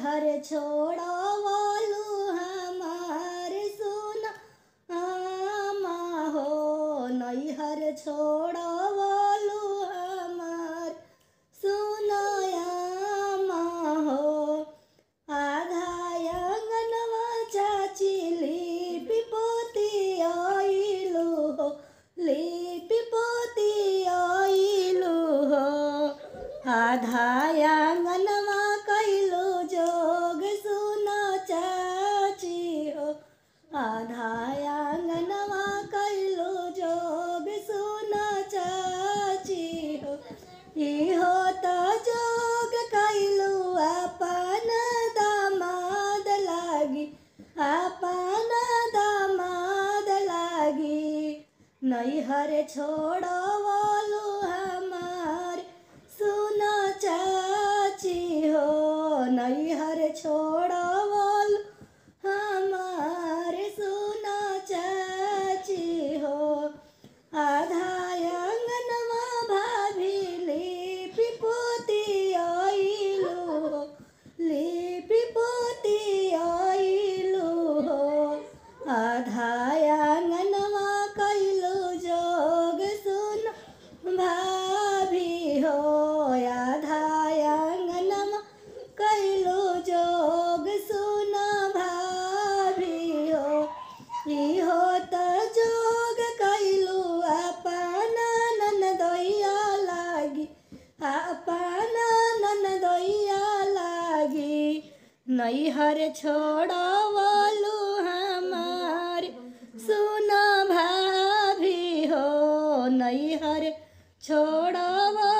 नैहर छोड़वलु हमार सुन आमा हो। नैहर छोड़वलु हमार सुन आमा हो। आधा आंगनवा चाची लिपि पोती आइलु हो। लिपि पोती आइलु हो। आधा आंगनवा कैलु जोग सुन चाची हो। आधा आंगनवा कैलु जोग सुन चाची हो। इहो त जोग कैलु अपन दामाद लागी। अपन दामाद लागी। नैहर छोड़वलु हमार सुन चाची हो। नैहर छोड़वलु हमार सुन चाची हो। आधा आंगनवा भाभी लिपि पोती आइलु हो। लिपि पोती आइलु हो। आधा आंगनवा कैलु जोग सुन भाभी हो। आधा आंगनवा कैलु जोग सुन भाभी हो। इहो त जोग कैलु अपन ननदोइया लागी। अपन ननदोइया लागी। नैहर छोड़वलु हमार सुन भाभी हो। नैहर छोड़वलु